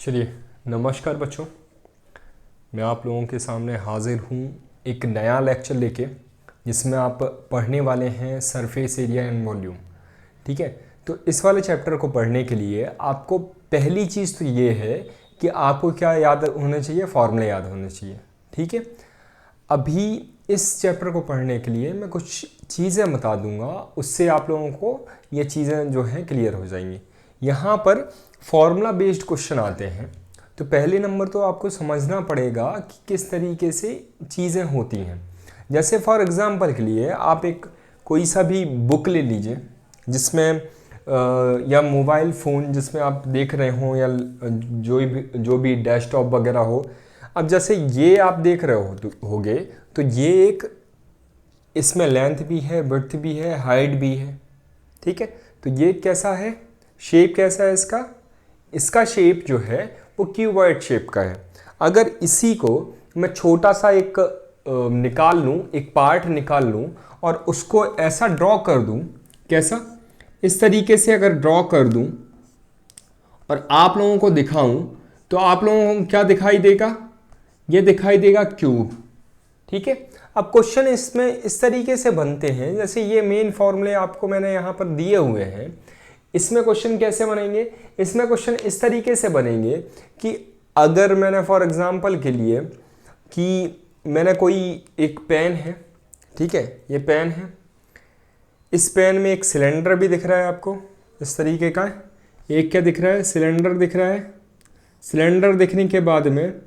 चलिए, नमस्कार बच्चों। मैं आप लोगों के सामने हाजिर हूँ एक नया लेक्चर लेके, जिसमें आप पढ़ने वाले हैं सरफेस एरिया एंड वॉल्यूम। ठीक है, तो इस वाले चैप्टर को पढ़ने के लिए आपको पहली चीज़ तो ये है कि आपको क्या याद होना चाहिए, फॉर्मूले याद होने चाहिए। ठीक है, अभी इस चैप्टर को पढ़ने के लिए मैं कुछ चीज़ें बता दूंगा, उससे आप लोगों को ये चीज़ें जो हैं क्लियर हो जाएंगी। यहाँ पर फॉर्मूला बेस्ड क्वेश्चन आते हैं, तो पहले नंबर तो आपको समझना पड़ेगा कि किस तरीके से चीज़ें होती हैं। जैसे फॉर एग्ज़ाम्पल के लिए आप एक कोई सा भी बुक ले लीजिए जिसमें या मोबाइल फ़ोन जिसमें आप देख रहे हो, या जो भी डेस्कटॉप वगैरह हो। अब जैसे ये आप देख रहे होगे तो ये एक, इसमें लेंथ भी है, विड्थ भी है, हाइट भी है। ठीक है, तो ये कैसा है, शेप कैसा है इसका शेप जो है वो क्यूबॉइड शेप का है। अगर इसी को मैं छोटा सा एक निकाल लूँ, एक पार्ट निकाल लूँ और उसको ऐसा ड्रॉ कर दूँ, कैसा, इस तरीके से अगर ड्रॉ कर दूँ और आप लोगों को दिखाऊं, तो आप लोगों को क्या दिखाई देगा, ये दिखाई देगा क्यूब। ठीक है, अब क्वेश्चन इसमें इस तरीके से बनते हैं, जैसे ये मेन फॉर्मूले आपको मैंने यहाँ पर दिए हुए हैं। इसमें क्वेश्चन कैसे बनेंगे, इसमें क्वेश्चन इस तरीके से बनेंगे कि अगर मैंने फॉर एग्जांपल के लिए कि मैंने कोई एक पेन है, ठीक है, ये पेन है, इस पेन में एक सिलेंडर भी दिख रहा है आपको, इस तरीके का एक क्या दिख रहा है, सिलेंडर दिख रहा है। सिलेंडर दिखने के बाद में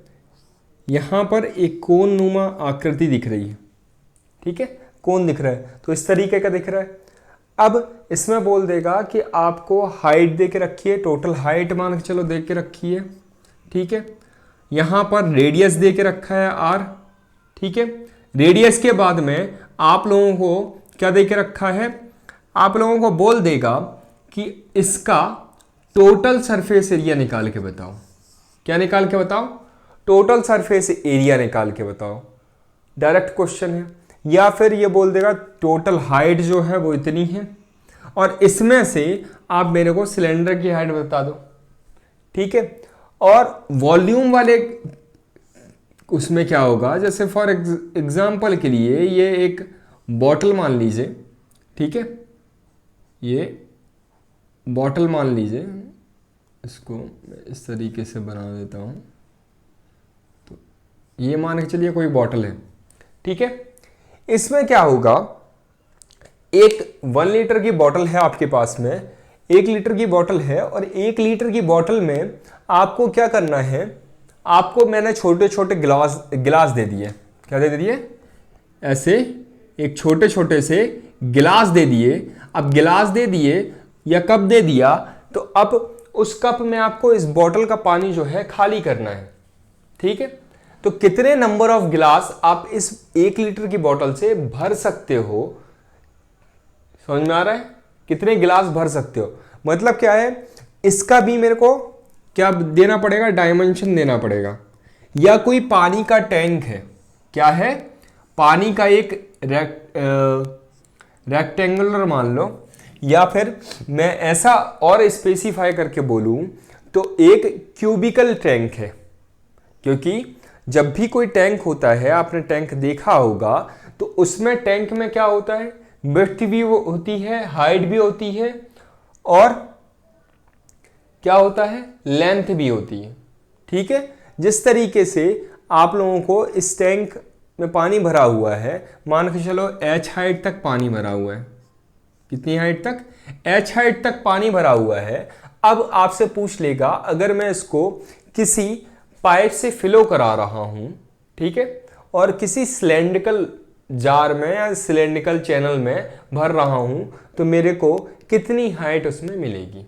यहाँ पर एक कोन नुमा आकृति दिख रही है। ठीक है, कोन दिख रहा है, तो इस तरीके का दिख रहा है। अब इसमें बोल देगा कि आपको हाइट दे के रखी है, टोटल हाइट मान के चलो दे के रखी है। ठीक है, यहाँ पर रेडियस दे के रखा है आर। ठीक है, रेडियस के बाद में आप लोगों को क्या दे के रखा है, आप लोगों को बोल देगा कि इसका टोटल सरफेस एरिया निकाल के बताओ। क्या निकाल के बताओ, टोटल सरफेस एरिया निकाल के बताओ। डायरेक्ट क्वेश्चन है। या फिर ये बोल देगा टोटल हाइट जो है वो इतनी है और इसमें से आप मेरे को सिलेंडर की हाइट बता दो। ठीक है, और वॉल्यूम वाले उसमें क्या होगा, जैसे फॉर एग्जांपल के लिए ये एक बॉटल मान लीजिए। ठीक है, ये बॉटल मान लीजिए, इसको मैं इस तरीके से बना देता हूँ। तो ये मान के चलिए कोई बॉटल है। ठीक है, इसमें क्या होगा, एक 1 लीटर की बॉटल है आपके पास में, 1 लीटर की बॉटल है, और 1 लीटर की बॉटल में आपको क्या करना है, आपको मैंने छोटे छोटे गिलास दे दिए। क्या दे दिए, ऐसे एक छोटे छोटे से गिलास दे दिए। अब गिलास दे दिए या कप दे दिया, तो अब उस कप में आपको इस बॉटल का पानी जो है खाली करना है। ठीक है, तो कितने नंबर ऑफ गिलास आप इस 1 लीटर की बोतल से भर सकते हो, समझ में आ रहा है, कितने गिलास भर सकते हो। मतलब क्या है, इसका भी मेरे को क्या देना पड़ेगा, डायमेंशन देना पड़ेगा। या कोई पानी का टैंक है, क्या है, पानी का एक रेक्टेंगुलर मान लो, या फिर मैं ऐसा और स्पेसिफाई करके बोलूं तो एक क्यूबिकल टैंक है। क्योंकि जब भी कोई टैंक होता है, आपने टैंक देखा होगा, तो उसमें टैंक में क्या होता है, विड्थ भी होती है, हाइट भी होती है, और क्या होता है, लेंथ भी होती है। ठीक है, जिस तरीके से आप लोगों को इस टैंक में पानी भरा हुआ है, मान के चलो h हाइट तक पानी भरा हुआ है। कितनी हाइट तक, h हाइट तक पानी भरा हुआ है। अब आपसे पूछ लेगा, अगर मैं इसको किसी पाइप से फिलो करा रहा हूं, ठीक है, और किसी सिलेंड्रिकल जार में या सिलेंड्रिकल चैनल में भर रहा हूं, तो मेरे को कितनी हाइट उसमें मिलेगी।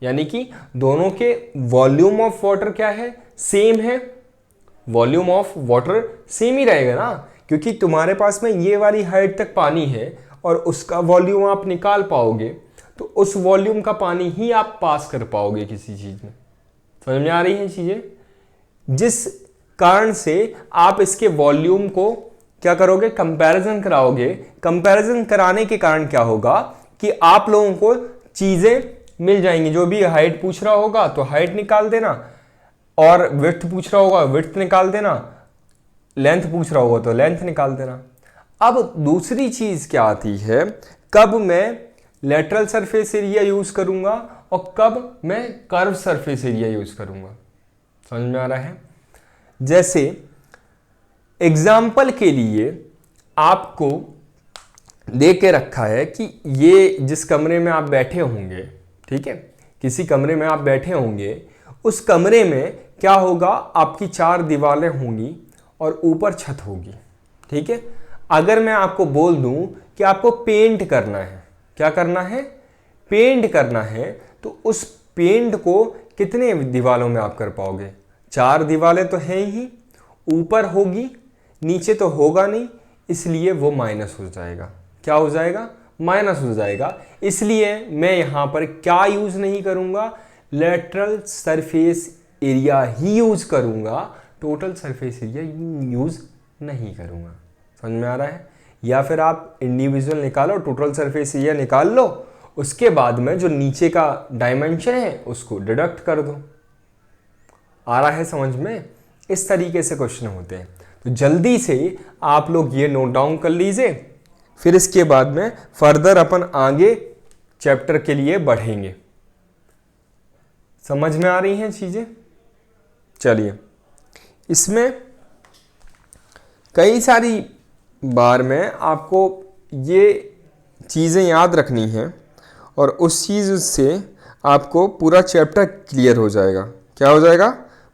यानी कि दोनों के वॉल्यूम ऑफ वाटर क्या है, सेम है। वॉल्यूम ऑफ वाटर सेम ही रहेगा ना, क्योंकि तुम्हारे पास में ये वाली हाइट तक पानी है और उसका वॉल्यूम आप निकाल पाओगे, तो उस वॉल्यूम का पानी ही आप पास कर पाओगे किसी चीज में। समझ में आ रही हैं चीजें, जिस कारण से आप इसके वॉल्यूम को क्या करोगे, कंपैरिजन कराओगे। कंपैरिजन कराने के कारण क्या होगा कि आप लोगों को चीजें मिल जाएंगी। जो भी हाइट पूछ रहा होगा तो हाइट निकाल देना, और विड्थ पूछ रहा होगा विड्थ निकाल देना, लेंथ पूछ रहा होगा तो लेंथ निकाल देना। अब दूसरी चीज क्या आती है, कब मैं लेटरल सरफेस एरिया यूज करूंगा और कब मैं कर्व सरफेस एरिया यूज करूंगा। समझ में आ रहा है? जैसे एग्जाम्पल के लिए आपको दे के रखा है कि ये जिस कमरे में आप बैठे होंगे, ठीक है, किसी कमरे में आप बैठे होंगे, उस कमरे में क्या होगा, आपकी 4 दीवारें होंगी और ऊपर छत होगी, ठीक है। अगर मैं आपको बोल दूं कि आपको पेंट करना है, क्या करना है, पेंट करना है, तो उस पेंट को कितने दीवारों में आप कर पाओगे? 4 दीवारें तो हैं ही, ऊपर होगी, नीचे तो होगा नहीं, इसलिए वो माइनस हो जाएगा। क्या हो जाएगा? माइनस हो जाएगा। इसलिए मैं यहां पर क्या यूज नहीं करूंगा, लेटरल सरफेस एरिया ही यूज करूंगा, टोटल सरफेस एरिया यूज नहीं करूंगा। समझ में आ रहा है? या फिर आप इंडिविजुअल निकालो, टोटल सरफेस एरिया निकाल लो, उसके बाद में जो नीचे का डायमेंशन है उसको डिडक्ट कर दो। आ रहा है समझ में? इस तरीके से क्वेश्चन होते हैं। तो जल्दी से आप लोग ये नोट डाउन कर लीजिए, फिर इसके बाद में फर्दर अपन आगे चैप्टर के लिए बढ़ेंगे। समझ में आ रही हैं चीजें? चलिए, इसमें कई सारी बार में आपको ये चीज़ें याद रखनी है और उस चीज़ से आपको पूरा चैप्टर क्लियर हो जाएगा। क्या हो जाएगा?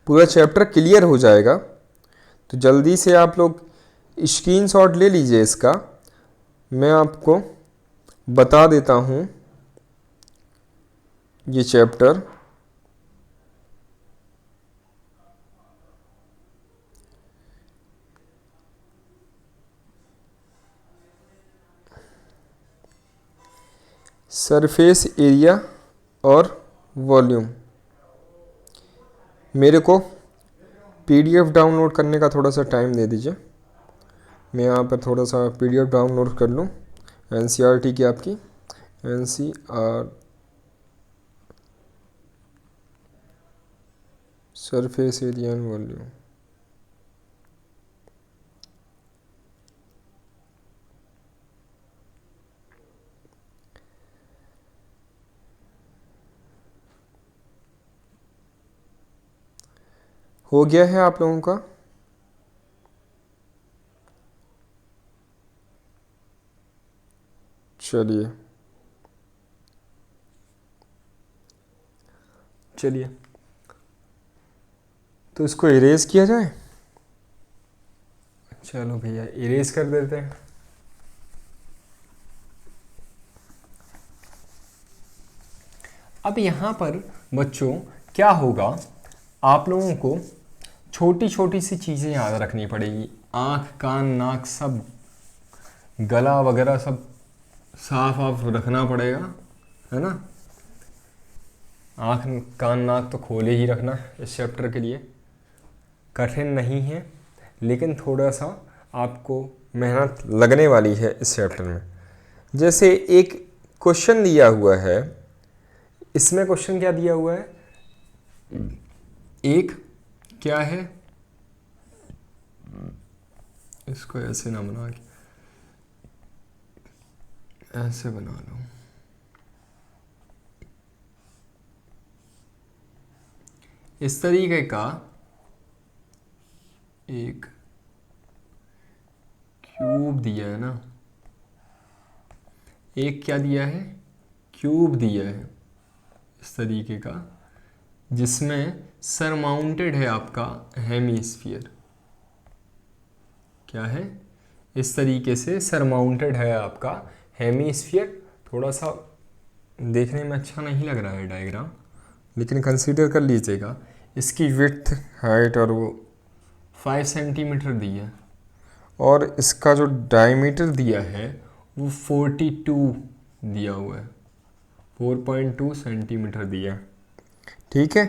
पूरा चैप्टर क्लियर हो जाएगा। तो जल्दी से आप लोग स्क्रीनशॉट ले लीजिए इसका, मैं आपको बता देता हूँ ये चैप्टर। सरफेस एरिया और वॉल्यूम। मेरे को पीडीएफ डाउनलोड करने का थोड़ा सा टाइम दे दीजिए, मैं यहाँ पर थोड़ा सा पीडीएफ डाउनलोड कर लूँ एनसीईआरटी की, आपकी एनसीईआर सरफेस एरिया एंड वॉल्यूम। हो गया है आप लोगों का? चलिए चलिए, तो इसको इरेज किया जाए। चलो भैया इरेज कर देते हैं। अब यहाँ पर बच्चों क्या होगा, आप लोगों को छोटी छोटी सी चीज़ें याद रखनी पड़ेगी। आँख, कान, नाक, सब गला वगैरह सब साफ आप रखना पड़ेगा, है ना। आँख, कान, नाक तो खोले ही रखना इस चैप्टर के लिए। कठिन नहीं है, लेकिन थोड़ा सा आपको मेहनत लगने वाली है इस चैप्टर में। जैसे एक क्वेश्चन दिया हुआ है, इसमें क्वेश्चन क्या दिया हुआ है, एक क्या है, इसको ऐसे ना बना के ऐसे बना लो। इस तरीके का एक क्यूब दिया है ना, एक क्या दिया है, क्यूब दिया है इस तरीके का, जिसमें सरमाउंटेड है आपका हेमीस्फीयर। क्या है? इस तरीके से सरमाउंटेड है आपका हेमीस्फीयर। थोड़ा सा देखने में अच्छा नहीं लग रहा है डायग्राम, लेकिन कंसीडर कर लीजिएगा। इसकी विड्थ, हाइट और वो 5 सेंटीमीटर दी है, और इसका जो डायमीटर दिया है वो 42 दिया हुआ है, 4.2 सेंटीमीटर दिया है। ठीक है,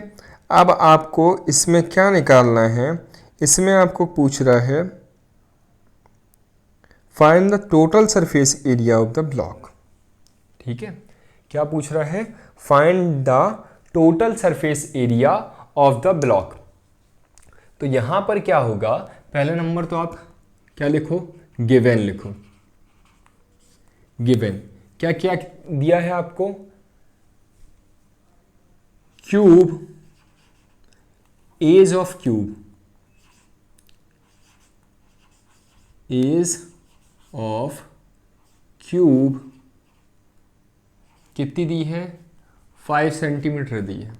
अब आपको इसमें क्या निकालना है, इसमें आपको पूछ रहा है find the total surface area of the block. ठीक है, क्या पूछ रहा है, find the total surface area of the block. तो यहाँ पर क्या होगा, पहला नंबर तो आप क्या लिखो, गिवन लिखो। गिवन क्या क्या दिया है आपको, cube, edge of cube, edge of cube कितनी दी है, 5 सेंटीमीटर दी है।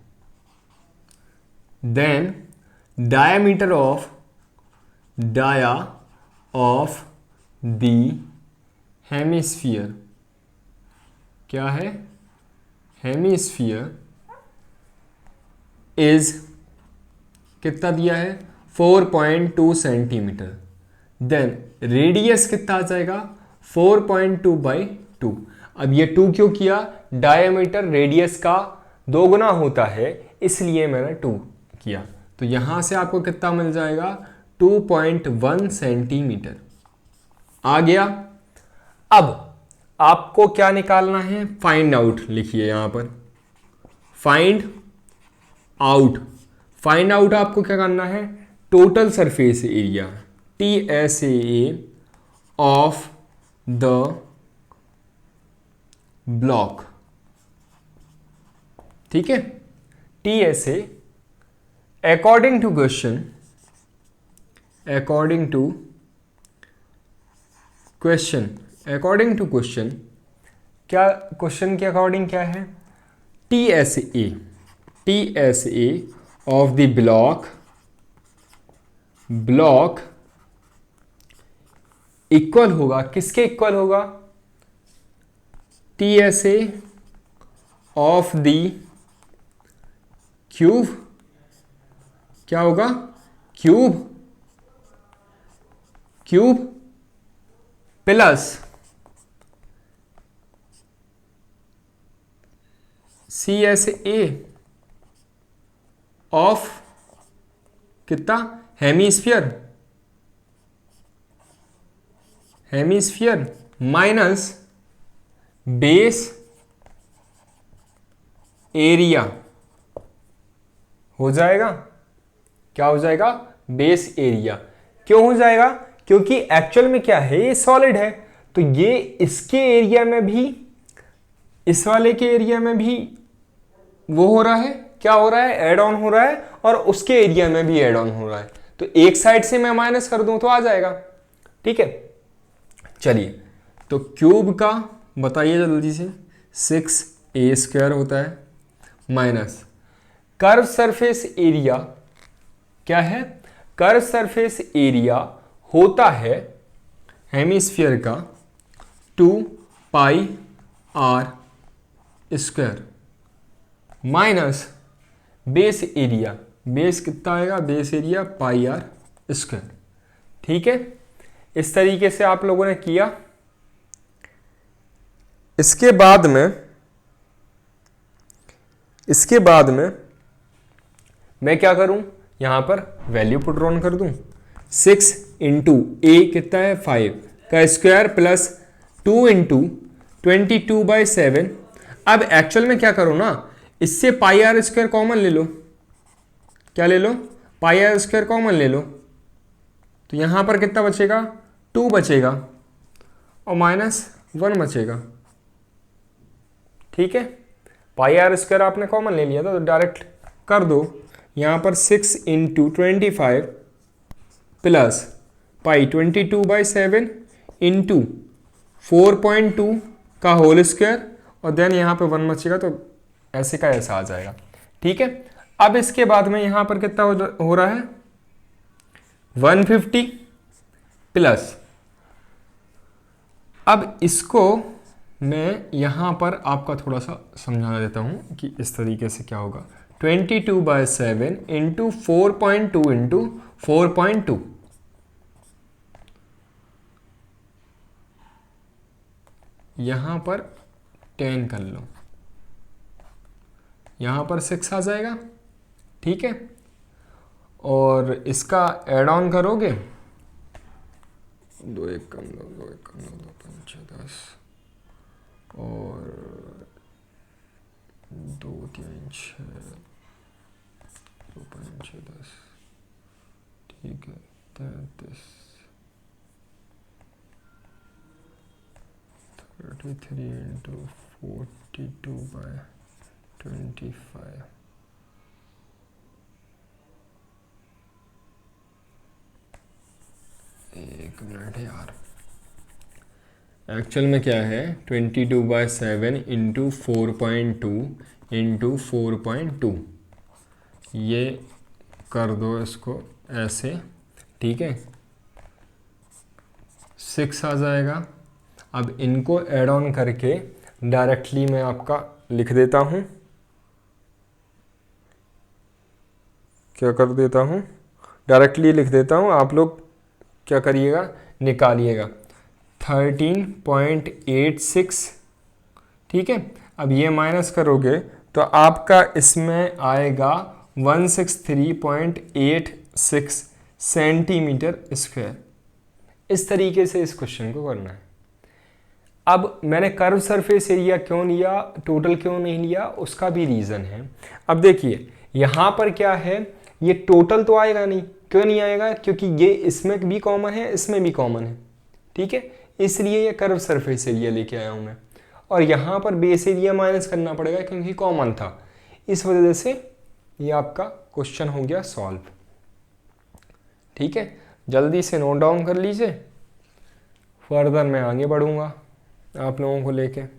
Then diameter of the hemisphere, क्या है, हेमिस्फीयर इज कितना दिया है, 4.2 सेंटीमीटर। देन रेडियस कितना आ जाएगा, 4.2/2। अब ये 2 क्यों किया, डायमीटर रेडियस का 2 गुना होता है, इसलिए मैंने 2 किया। तो यहां से आपको कितना मिल जाएगा, 2.1 सेंटीमीटर आ गया। अब आपको क्या निकालना है, फाइंड आउट लिखिए यहां पर, फाइंड आउट। फाइंड आउट आपको क्या करना है, total surface area, TSAA of the block. ठीक है, TSA according to question, according to question, क्या क्वेश्चन के अकॉर्डिंग क्या है, TSA of the block equal होगा, किसके इक्वल होगा, TSA ऑफ द क्यूब, क्या होगा, क्यूब प्लस CSA ऑफ कितना, हेमिस्फीयर माइनस बेस एरिया हो जाएगा, क्या हो जाएगा, बेस एरिया। क्यों हो जाएगा, क्योंकि एक्चुअल में क्या है, ये सॉलिड है, तो ये इसके एरिया में भी, इस वाले के एरिया में भी वो हो रहा है, क्या हो रहा है, ऐड ऑन हो रहा है, और उसके एरिया में भी ऐड ऑन हो रहा है। तो एक साइड से मैं माइनस कर दूं तो आ जाएगा। ठीक है, चलिए, तो क्यूब का बताइए जल्दी से, 6a² होता है, माइनस कर्व सरफेस एरिया, क्या है, कर्व सरफेस एरिया होता है हेमिस्फीयर का 2πr² minus base area, base कितना आएगा, बेस एरिया πr²। ठीक है, इस तरीके से आप लोगों ने किया। इसके बाद में मैं क्या करूं, यहां पर वैल्यू पुट ऑन कर दूं, 6 इंटू ए कितना है, 5 का स्क्वायर प्लस 2 इंटू 22/7। अब एक्चुअल में क्या करो ना, इससे πr² कॉमन ले लो, क्या ले लो, πr² कॉमन ले लो, तो यहां पर कितना बचेगा, 2 बचेगा और -1 बचेगा। ठीक है, πr² आपने कॉमन ले लिया था, तो डायरेक्ट कर दो, यहां पर 6 इंटू 25 प्लस पाई 22/7 इंटू 4.2 का होल स्क्वायर, और देन यहाँ पे 1 बचेगा, तो ऐसे का ऐसा आ जाएगा। ठीक है, अब इसके बाद में यहाँ पर कितना हो रहा है, 150 प्लस, अब इसको मैं यहाँ पर आपका थोड़ा सा समझाना देता हूँ कि इस तरीके से क्या होगा, 22/7 इंटू 4.2 इंटू 4.2, यहां पर 10 कर लो, यहां पर 6 आ जाएगा। ठीक है, और इसका ऐड ऑन करोगे, 2 1 कम 2 2 1 कम 2 2 5 6 10 और 2 3 6 2 5 6 10 ठीक है 33 33 इंटू 42/25। एक मिनट यार, एक्चुअल में क्या है 22/7 इंटू 4.2 इंटू 4.2, ये कर दो इसको ऐसे, ठीक है 6 आ जाएगा। अब इनको ऐड ऑन करके डायरेक्टली मैं आपका लिख देता हूँ, क्या कर देता हूँ, डायरेक्टली लिख देता हूँ, आप लोग क्या करिएगा निकालिएगा 13.86, ठीक है। अब ये माइनस करोगे तो आपका इसमें आएगा 163.86 सेंटीमीटर स्क्वायर। इस तरीके से इस क्वेश्चन को करना है। अब मैंने कर्व सरफेस एरिया क्यों लिया, टोटल क्यों नहीं लिया, उसका भी रीज़न है। अब देखिए यहाँ पर क्या है, ये टोटल तो आएगा नहीं, क्यों नहीं आएगा, क्योंकि ये इसमें भी कॉमन है इसमें भी कॉमन है, ठीक है, इसलिए ये कर्व सरफेस एरिया लेके आया हूँ मैं। और यहाँ पर बेस एरिया माइनस करना पड़ेगा क्योंकि कॉमन था, इस वजह से ये आपका क्वेश्चन हो गया सॉल्व, ठीक है। जल्दी से नोट डाउन कर लीजिए, फर्दर मैं आगे बढ़ूँगा आप लोगों को लेके।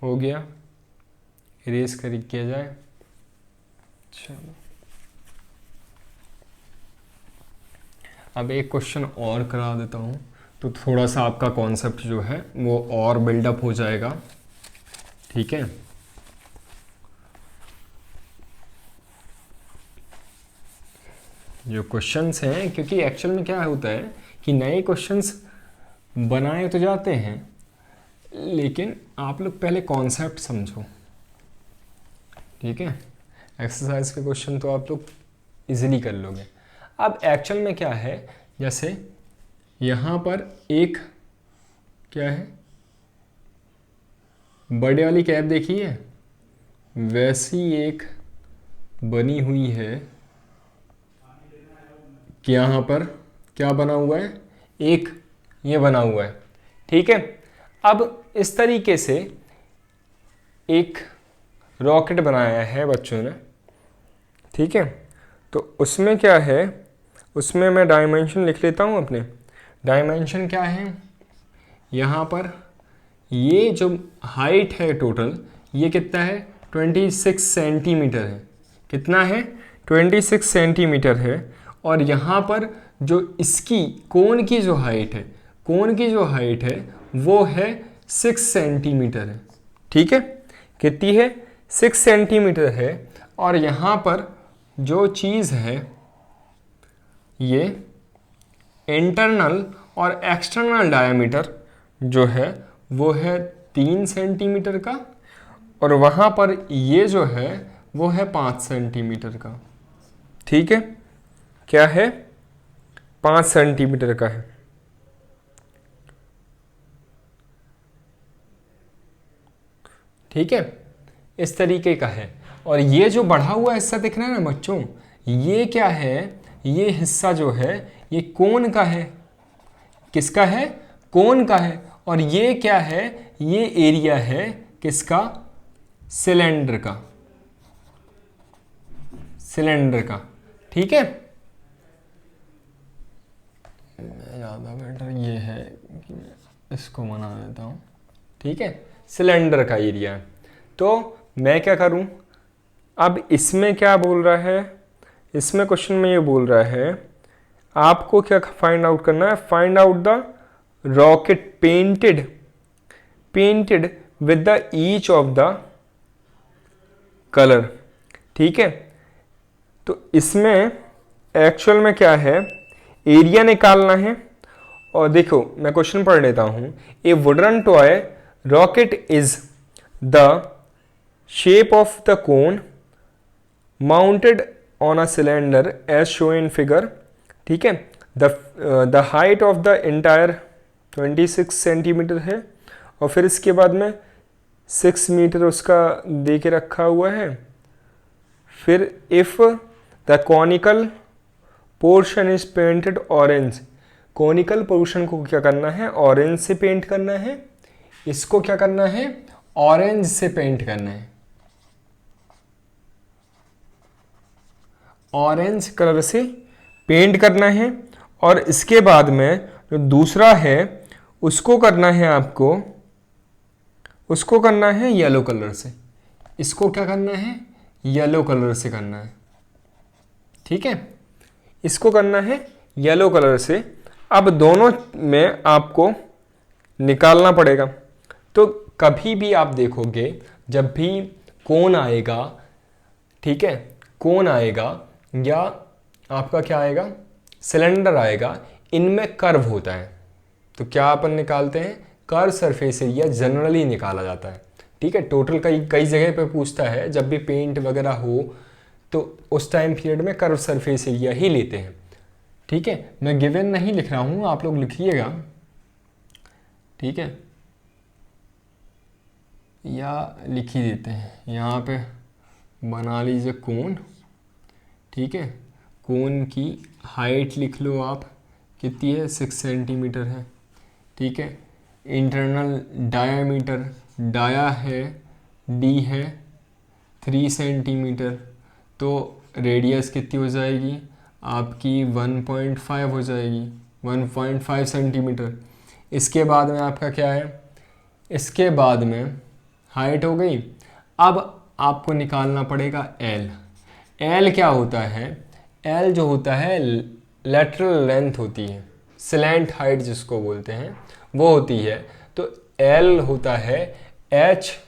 हो गया, इरेज कर किया जाए। चलो अब एक क्वेश्चन और करा देता हूँ, तो थोड़ा सा आपका कॉन्सेप्ट जो है वो और बिल्डअप हो जाएगा, ठीक है। जो क्वेश्चंस हैं, क्योंकि एक्चुअल में क्या होता है कि नए क्वेश्चंस बनाए तो जाते हैं, लेकिन आप लोग पहले कॉन्सेप्ट समझो, ठीक है। एक्सरसाइज के क्वेश्चन तो आप लोग इजीली कर लोगे। अब एक्चुअल में क्या है, जैसे यहाँ पर एक क्या है, बर्थडे वाली कैप देखी है, वैसी एक बनी हुई है कि यहाँ पर क्या बना हुआ है, एक ये बना हुआ है, ठीक है। अब इस तरीके से एक रॉकेट बनाया है बच्चों ने, ठीक है। तो उसमें क्या है, उसमें मैं डायमेंशन लिख लेता हूँ अपने। डायमेंशन क्या है, यहाँ पर ये जो हाइट है टोटल, ये कितना है 26 सेंटीमीटर है, कितना है 26 सेंटीमीटर है। और यहाँ पर जो इसकी कोन की जो हाइट है, कोन की जो हाइट है वो है 6 सेंटीमीटर है, ठीक है। कितनी है 6 सेंटीमीटर है। और यहाँ पर जो चीज़ है, ये इंटरनल और एक्सटर्नल डायमीटर जो है वो है 3 सेंटीमीटर का, और वहाँ पर ये जो है वो है 5 सेंटीमीटर का, ठीक है। क्या है 5 सेंटीमीटर का है, ठीक है, इस तरीके का है। और ये जो बढ़ा हुआ हिस्सा दिख रहा है ना बच्चों, ये क्या है, ये हिस्सा जो है ये कोन का है, किसका है, कोन का है। और ये क्या है, ये एरिया है किसका, सिलेंडर का, सिलेंडर का, ठीक है। ज़्यादा बेटर ये है कि मैं इसको बना देता हूँ, ठीक है, सिलेंडर का एरिया है। तो मैं क्या करूँ, अब इसमें क्या बोल रहा है, इसमें क्वेश्चन में ये बोल रहा है आपको क्या फाइंड आउट करना है, find out the rocket painted with the each of the colour. ठीक है, तो इसमें एक्चुअल में क्या है, एरिया निकालना है। और देखो मैं क्वेश्चन पढ़ लेता हूं। A wooden toy rocket is the shape of the cone mounted on a cylinder as shown in figure. ठीक है, the height of the entire 26 centimetre है, और फिर इसके बाद में 6 मीटर उसका दे के रखा हुआ है। फिर if the conical portion is painted orange, conical portion को क्या करना है, ऑरेंज से पेंट करना है। इसको क्या करना है, ऑरेंज से पेंट करना है, ऑरेंज कलर से पेंट करना है। और इसके बाद में जो दूसरा है उसको करना है आपको, उसको करना है येलो कलर से। इसको क्या करना है, येलो कलर से करना है। ठीक है, इसको करना है येलो कलर से। अब दोनों में आपको निकालना पड़ेगा। तो कभी भी आप देखोगे जब भी कोन आएगा, ठीक है, कोन आएगा या आपका क्या आएगा, सिलेंडर आएगा, इनमें कर्व होता है। तो क्या अपन निकालते हैं, कर्व सरफेस एरिया जनरली निकाला जाता है। ठीक है, टोटल कई जगह पे पूछता है, जब भी पेंट वगैरह हो तो उस टाइम पीरियड में कर्व सरफेस एरिया ही लेते हैं। ठीक है, मैं गिवन नहीं लिख रहा हूँ, आप लोग लिखिएगा। ठीक है, या लिख ही देते हैं, यहाँ पे बना लीजिए कोन। ठीक है, कोन की हाइट लिख लो आप, कितनी है, 6 सेंटीमीटर है। ठीक है, इंटरनल डायामीटर, डाया है, डी है 3 सेंटीमीटर, तो रेडियस कितनी हो जाएगी आपकी 1.5 हो जाएगी, 1.5 सेंटीमीटर। इसके बाद में आपका क्या है, इसके बाद में हाइट हो गई। अब आपको निकालना पड़ेगा एल। एल क्या होता है, एल जो होता है लेटरल लेंथ होती है, स्लैंट हाइट जिसको बोलते हैं वो होती है। तो एल होता है एच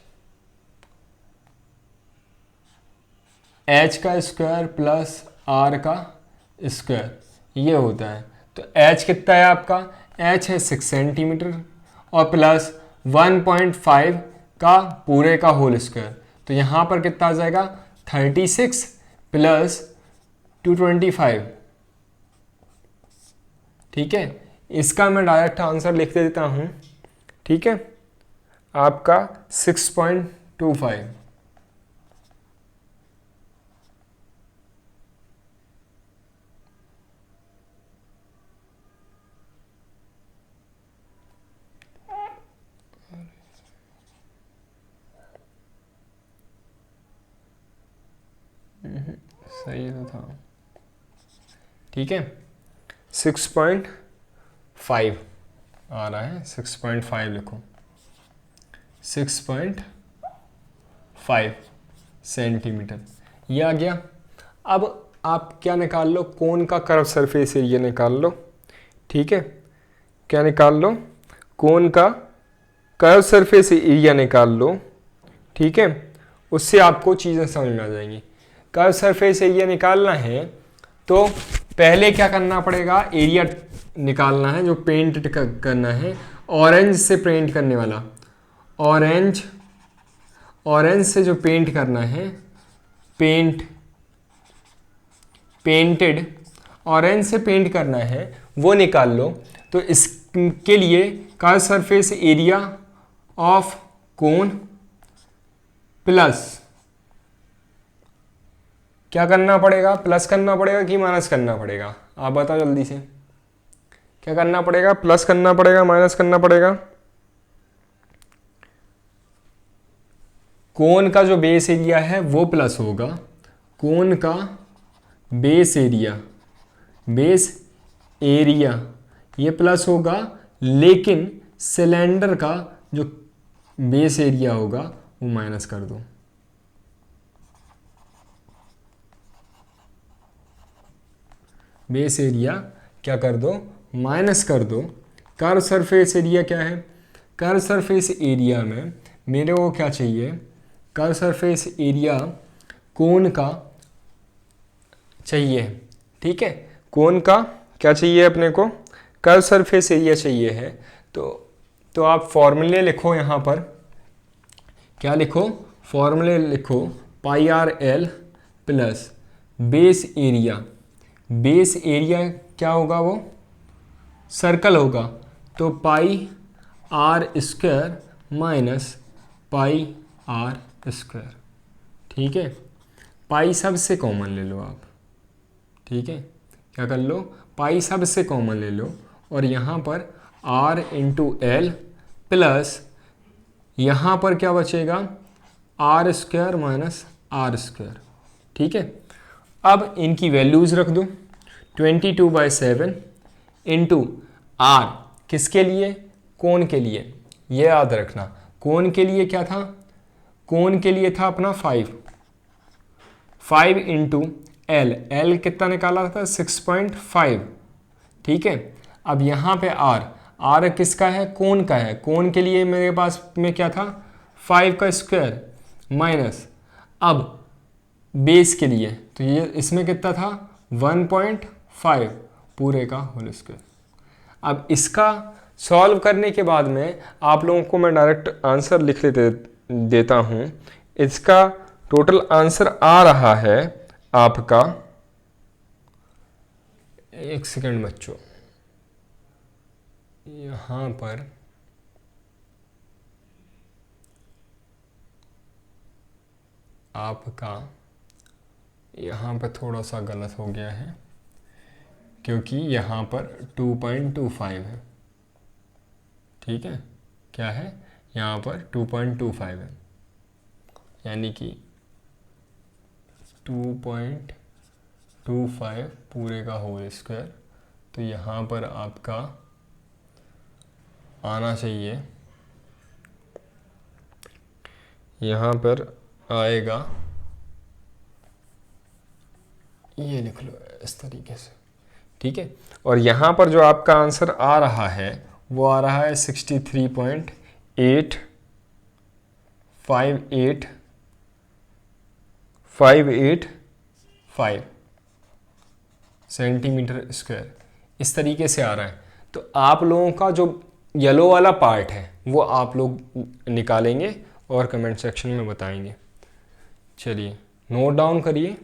का स्क्वायर प्लस आर का स्क्वायर, ये होता है। तो एच कितना है आपका, एच है 6 सेंटीमीटर और प्लस 1.5 का पूरे का होल स्क्वायर। तो यहाँ पर कितना आ जाएगा, 36 प्लस 225। ठीक है, इसका मैं डायरेक्ट आंसर लिख देता हूँ। ठीक है, आपका 6.25। सही तो था। ठीक है, 6.5 आ रहा है, 6.5 लिखो, 6.5 सेंटीमीटर ये आ गया। अब आप क्या निकाल लो, कोन का कर्व सरफेस एरिया निकाल लो। ठीक है, क्या निकाल लो, कोन का कर्व सरफेस एरिया निकाल लो। ठीक है, उससे आपको चीज़ें समझ में आ जाएंगी। कर्व सरफेस एरिया निकालना है तो पहले क्या करना पड़ेगा, एरिया निकालना है जो पेंट करना है, ऑरेंज से पेंट करने वाला, ऑरेंज से जो पेंट करना है, पेंटेड ऑरेंज से पेंट करना है वो निकाल लो। तो इसके लिए curve surface area of cone plus क्या करना पड़ेगा, प्लस करना पड़ेगा कि माइनस करना पड़ेगा, आप बताओ जल्दी से। क्या करना पड़ेगा, प्लस करना पड़ेगा माइनस करना पड़ेगा। कोन का जो बेस एरिया है वो प्लस होगा, कोन का बेस एरिया ये प्लस होगा, लेकिन सिलेंडर का जो बेस एरिया होगा वो माइनस कर दो। बेस एरिया क्या कर दो, माइनस कर दो। कर्व सरफेस एरिया क्या है, कर्व सरफेस एरिया में मेरे को क्या चाहिए, कर्व सरफेस एरिया कोन का चाहिए। ठीक है, कोन का क्या चाहिए अपने को, कर्व सरफेस एरिया चाहिए है। तो आप फॉर्मूले लिखो यहाँ पर, क्या लिखो, फॉर्मूले लिखो, pi r l plus base area. Base area क्या होगा, वो सर्कल होगा, तो pi r square minus pi r square. ठीक है, पाई सबसे कॉमन ले लो आप। ठीक है, क्या कर लो, पाई सबसे कॉमन ले लो, और यहाँ पर r इंटू एल प्लस यहाँ पर क्या बचेगा, r square minus r square. ठीक है, अब इनकी वैल्यूज़ रख दो, 22/7 इंटू आर, किसके लिए, कोन के लिए, ये याद रखना। कोन के लिए क्या था, कोन के लिए था अपना 5 इंटू एल, एल कितना निकाला था 6.5। ठीक है, अब यहाँ पे आर, आर किसका है, कोन का है, कोन के लिए मेरे पास में क्या था 5 का स्क्वायर माइनस, अब बेस के लिए तो ये इसमें कितना था 1.5 पूरे का होल स्क्वायर। अब इसका सॉल्व करने के बाद में आप लोगों को मैं डायरेक्ट आंसर लिख देता हूँ। इसका टोटल आंसर आ रहा है आपका, एक सेकंड बच्चों, यहाँ पर आपका यहाँ पर थोड़ा सा गलत हो गया है, क्योंकि यहाँ पर 2.25 है। ठीक है, क्या है, यहाँ पर 2.25 है, यानी कि 2.25 पूरे का होल स्क्वायर। तो यहाँ पर आपका आना चाहिए, यहाँ पर आएगा, ये लिख लो इस तरीके से। ठीक है, और यहाँ पर जो आपका आंसर आ रहा है वो आ रहा है 63.858 सेंटीमीटर स्क्वायर, इस तरीके से आ रहा है। तो आप लोगों का जो येलो वाला पार्ट है वो आप लोग निकालेंगे और कमेंट सेक्शन में बताएंगे। चलिए नोट डाउन करिए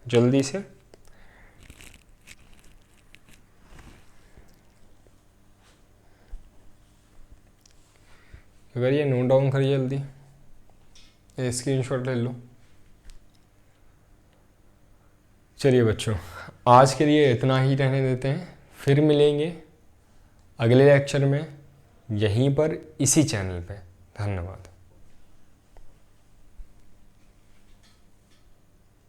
जल्दी से। करिए, नोट डाउन करिए जल्दी, स्क्रीनशॉट ले लो। चलिए बच्चों, आज के लिए इतना ही रहने देते हैं, फिर मिलेंगे अगले लेक्चर में यहीं पर इसी चैनल पे। धन्यवाद।